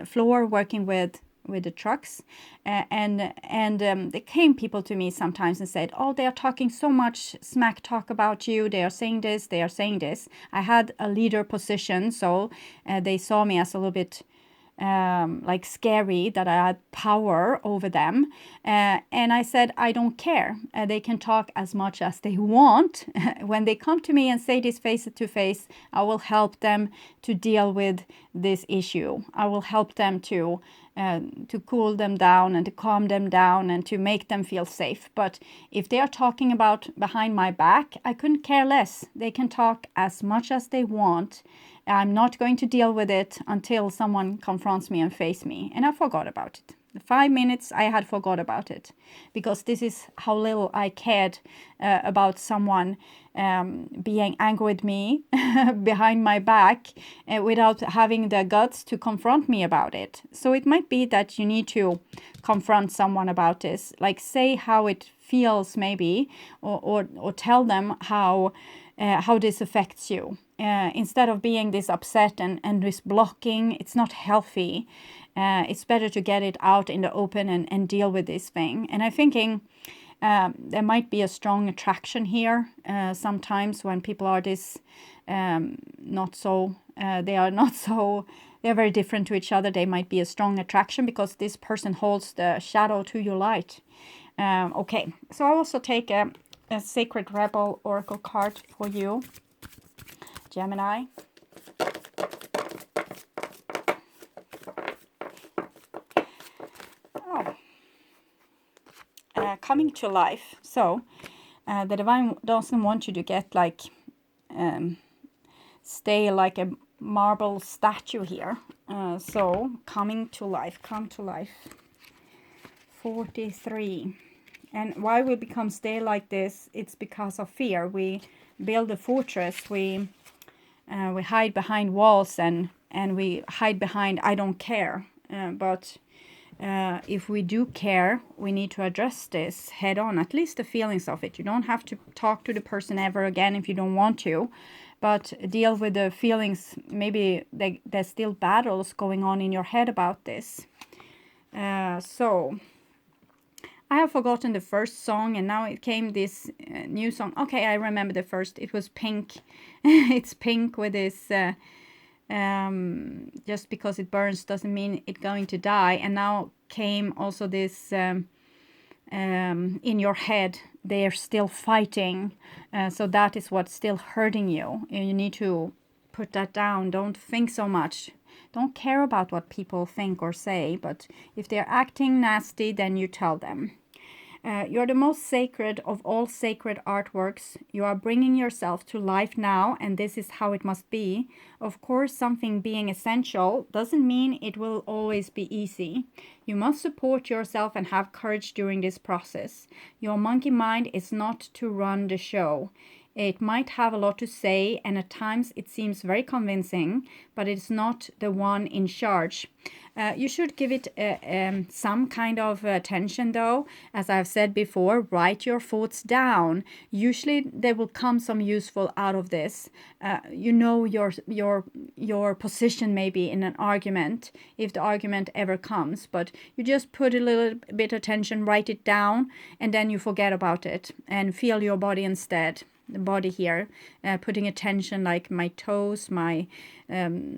floor working with the trucks, and there came people to me sometimes and said, oh, they are talking so much smack talk about you, they are saying this, they are saying this. I had a leader position, so they saw me as a little bit like scary, that I had power over them, and I said, I don't care. They can talk as much as they want. When they come to me and say this face to face, I will help them to deal with this issue. I will help them to cool them down and to calm them down and to make them feel safe. But if they are talking about behind my back, I couldn't care less. They can talk as much as they want. I'm not going to deal with it until someone confronts me and face me. And I forgot about it. The 5 minutes I had forgot about it, because this is how little I cared about someone being angry with me behind my back without having the guts to confront me about it. So it might be that you need to confront someone about this, like say how it feels maybe, or tell them how this affects you. Instead of being this upset and this blocking, it's not healthy. It's better to get it out in the open and deal with this thing. And I'm thinking there might be a strong attraction here. Sometimes when people are this they are very different to each other. They might be a strong attraction because this person holds the shadow to your light. Okay, so I also take a Sacred Rebel Oracle card for you, Gemini. Coming to life. So the divine doesn't want you to get like stay like a marble statue here. So coming to life, come to life. 43. And why we become stay like this, it's because of fear. We build a fortress, we hide behind walls and we hide behind I don't care. But if we do care, we need to address this head on, at least the feelings of it. You don't have to talk to the person ever again if you don't want to, but deal with the feelings. Maybe there's still battles going on in your head about this. So I have forgotten the first song, and now it came this new song. Okay, I remember the first. It was Pink. It's Pink with this just because it burns doesn't mean it's going to die. And now came also this in your head, they're still fighting. So that is what's still hurting you. You need to put that down. Don't think so much. Don't care about what people think or say, but if they're acting nasty, then you tell them. You're the most sacred of all sacred artworks. You are bringing yourself to life now, and this is how it must be. Of course, something being essential doesn't mean it will always be easy. You must support yourself and have courage during this process. Your monkey mind is not to run the show. It might have a lot to say, and at times it seems very convincing, but it's not the one in charge. You should give it some kind of attention, though. As I've said before, write your thoughts down. Usually there will come some useful out of this. You know your position maybe in an argument, if the argument ever comes, but you just put a little bit attention, write it down, and then you forget about it and feel your body instead. The body here, putting attention like my toes, my the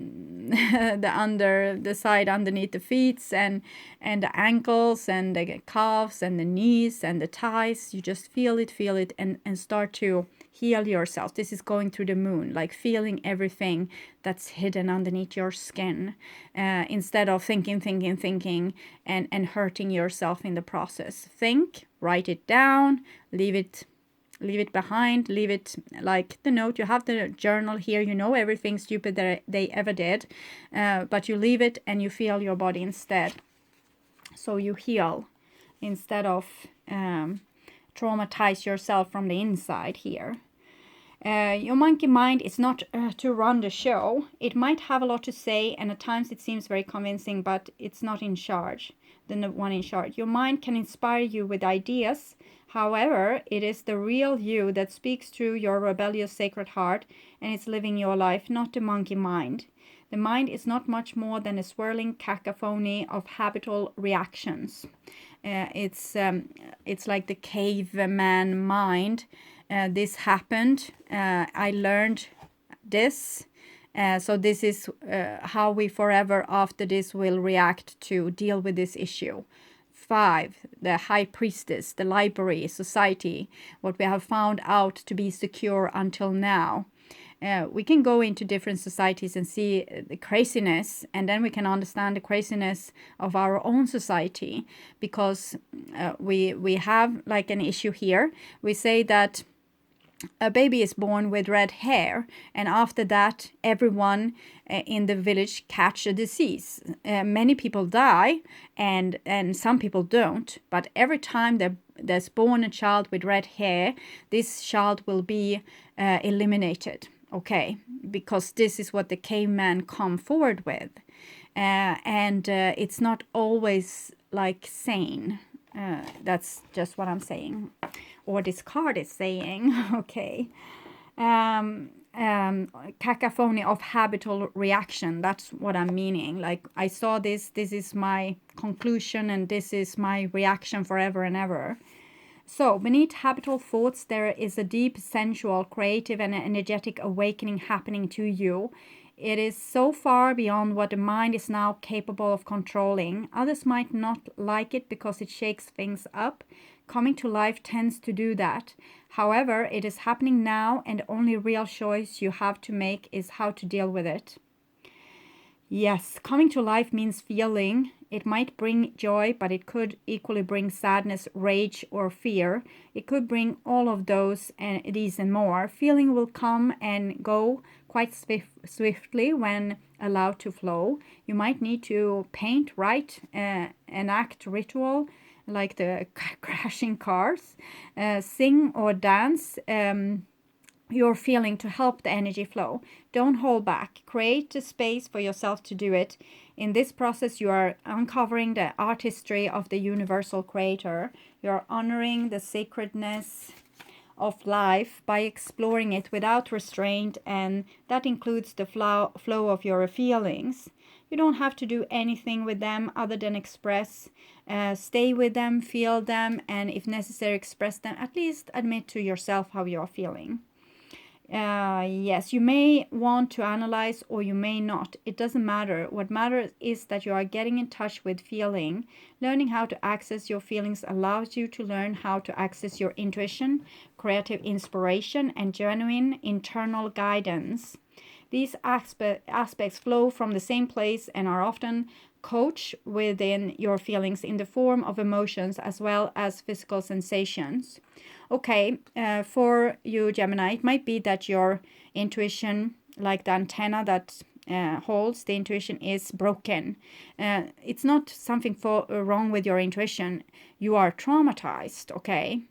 side underneath the feet, and the ankles and the calves and the knees and the thighs. You just feel it and start to heal yourself. This is going through the moon, like feeling everything that's hidden underneath your skin, instead of thinking and hurting yourself in the process. Think, write it down, leave it behind, leave it like the note. You have the journal here, you know everything stupid that they ever did, but you leave it and you feel your body instead. So you heal instead of traumatize yourself from the inside here. Your monkey mind is not to run the show. It might have a lot to say, and at times it seems very convincing, but it's not in charge, the one in charge. Your mind can inspire you with ideas. However, it is the real you that speaks through your rebellious sacred heart, and it's living your life, not the monkey mind. The mind is not much more than a swirling cacophony of habitual reactions. It's like the caveman mind. This happened. I learned this. So this is how we forever after this will react to deal with this issue. 5, the high priestess, the library, society, what we have found out to be secure until now. We can go into different societies and see the craziness, and then we can understand the craziness of our own society, because we have like an issue here. We say that a baby is born with red hair, and after that everyone in the village catch a disease. Many people die, and some people don't, but every time there's born a child with red hair, this child will be eliminated. Okay, because this is what the caveman come forward with, and it's not always like sane. That's just what I'm saying, or this card is saying. Okay. Cacophony of habitual reaction, that's what I'm meaning. Like, I saw this is my conclusion, and this is my reaction forever and ever. So beneath habitual thoughts, there is a deep, sensual, creative, and energetic awakening happening to you. It is so far beyond what the mind is now capable of controlling. Others might not like it because it shakes things up. Coming to life tends to do that. However, it is happening now, and the only real choice you have to make is how to deal with it. Yes, coming to life means feeling. It might bring joy, but it could equally bring sadness, rage, or fear. It could bring all of those and these and more. Feeling will come and go quite swiftly when allowed to flow. You might need to paint, write, enact ritual, like the crashing cars, sing or dance, your feeling to help the energy flow. Don't hold back. Create a space for yourself to do it. In this process, you are uncovering the artistry of the universal creator. You are honoring the sacredness of life by exploring it without restraint, and that includes the flow of your feelings. You don't have to do anything with them other than express. Stay with them, feel them, and if necessary, express them. At least admit to yourself how you are feeling. Yes, you may want to analyze or you may not. It doesn't matter. What matters is that you are getting in touch with feeling. Learning how to access your feelings allows you to learn how to access your intuition, creative inspiration, and genuine internal guidance. These aspects flow from the same place and are often coached within your feelings in the form of emotions as well as physical sensations. Okay, for you, Gemini, it might be that your intuition, like the antenna that holds the intuition, is broken. It's not something wrong with your intuition. You are traumatized, okay?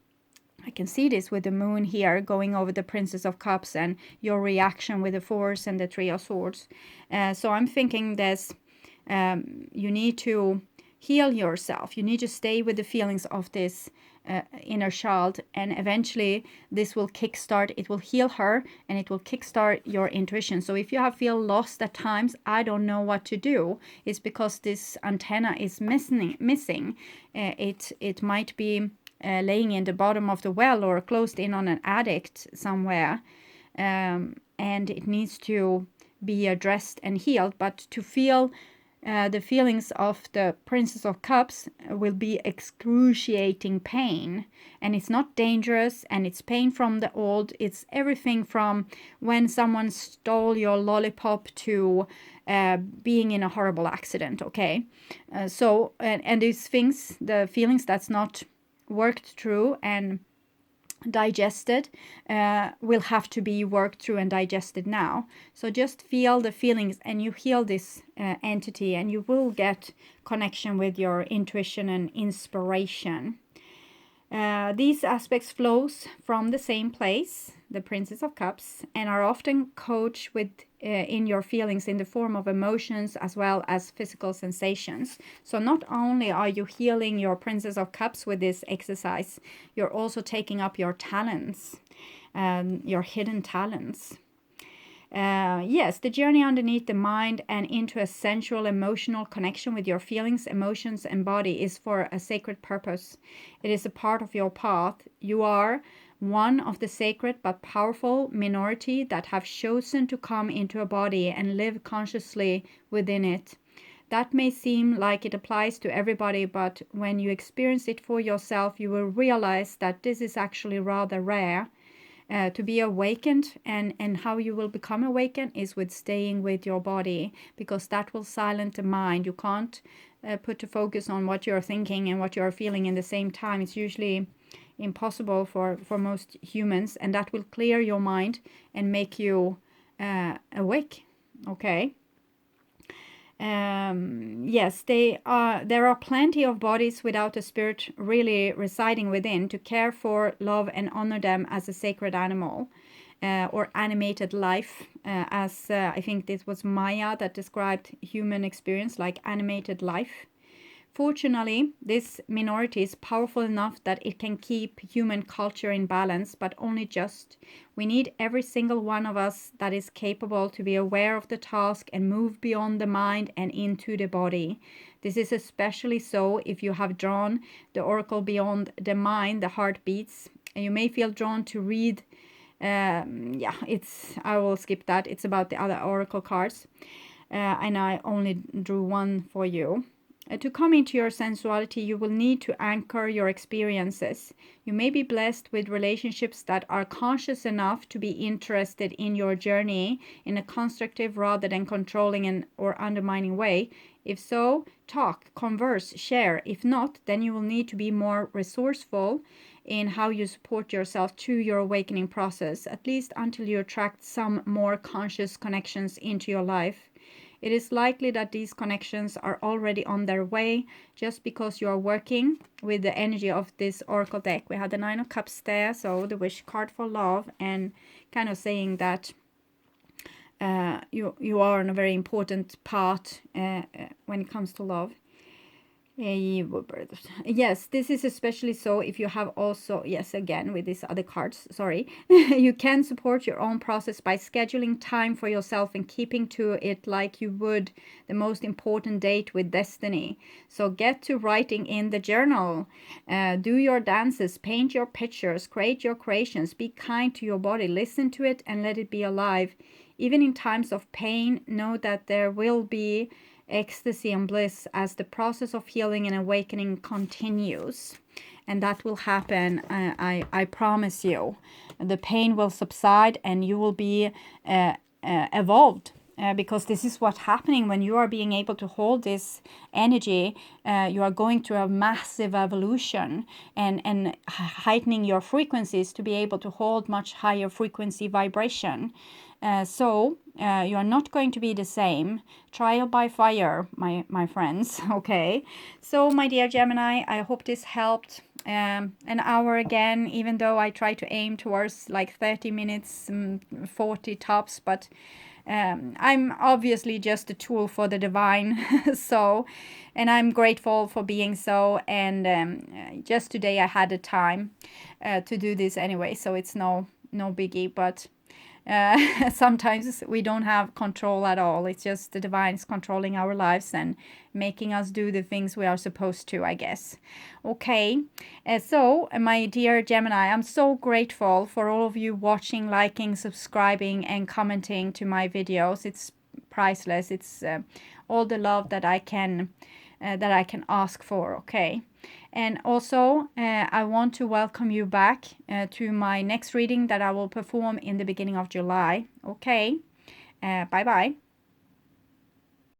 I can see this with the moon here going over the Princess of Cups and your reaction with the Force and the Three of Swords. So I'm thinking this, you need to heal yourself. You need to stay with the feelings of this inner child, and eventually this will kickstart, it will heal her and it will kickstart your intuition. So if you have feel lost at times, I don't know what to do, it's because this antenna is missing. It might be laying in the bottom of the well or closed in on an addict somewhere, and it needs to be addressed and healed. But to feel the feelings of the Princess of Cups will be excruciating pain, and it's not dangerous, and it's pain from the old. It's everything from when someone stole your lollipop to being in a horrible accident, okay? And these things, the feelings that's not worked through and digested will have to be worked through and digested now. So just feel the feelings and you heal this entity, and you will get connection with your intuition and inspiration. These aspects flows from the same place, the Princess of Cups, and are often coached with in your feelings in the form of emotions as well as physical sensations. So not only are you healing your Princess of Cups with this exercise, you're also taking up your talents, your hidden talents. Yes, the journey underneath the mind and into a sensual emotional connection with your feelings, emotions, and body is for a sacred purpose. It is a part of your path. You are one of the sacred but powerful minority that have chosen to come into a body and live consciously within it. That may seem like it applies to everybody, but when you experience it for yourself, you will realize that this is actually rather rare. To be awakened, and how you will become awakened is with staying with your body, because that will silence the mind. You can't put the focus on what you're thinking and what you're feeling in the same time. It's usually impossible for most humans, and that will clear your mind and make you awake. Okay. Yes, there are plenty of bodies without a spirit really residing within to care for, love, and honor them as a sacred animal or animated life, as I think this was Maya that described human experience like animated life. Fortunately, this minority is powerful enough that it can keep human culture in balance, but only just. We need every single one of us that is capable to be aware of the task and move beyond the mind and into the body. This is especially so if you have drawn the oracle beyond the mind, the heart beats. And you may feel drawn to read. I will skip that. It's about the other oracle cards. And I only drew one for you. To come into your sensuality, you will need to anchor your experiences. You may be blessed with relationships that are conscious enough to be interested in your journey in a constructive rather than controlling or undermining way. If so, talk, converse, share. If not, then you will need to be more resourceful in how you support yourself through your awakening process, at least until you attract some more conscious connections into your life. It is likely that these connections are already on their way just because you are working with the energy of this oracle deck. We had the Nine of Cups there, so the wish card for love, and kind of saying that you are on a very important part when it comes to love. Yes, this is especially so if you have also, yes, again with these other cards, sorry. You can support your own process by scheduling time for yourself and keeping to it like you would the most important date with destiny. So get to writing in the journal, do your dances, paint your pictures, create your creations, be kind to your body, listen to it and let it be alive. Even in times of pain, know that there will be ecstasy and bliss as the process of healing and awakening continues. And that will happen, I promise you. The pain will subside and you will be evolved. Because this is what's happening when you are being able to hold this energy. You are going through a massive evolution and heightening your frequencies to be able to hold much higher frequency vibration. So you are not going to be the same. Trial by fire, my friends. Okay. So my dear Gemini, I hope this helped. An hour again, even though I try to aim towards like 30 minutes, 40 tops, but I'm obviously just a tool for the divine. So, and I'm grateful for being so. And just today I had the time to do this anyway, so it's no biggie. But sometimes we don't have control at all. It's just the divine is controlling our lives and making us do the things we are supposed to, I guess. Okay, so my dear Gemini, I'm so grateful for all of you watching, liking, subscribing and commenting to my videos. It's priceless. It's all the love that I can ask for. Okay. And also, I want to welcome you back to my next reading that I will perform in the beginning of July. Okay, bye-bye.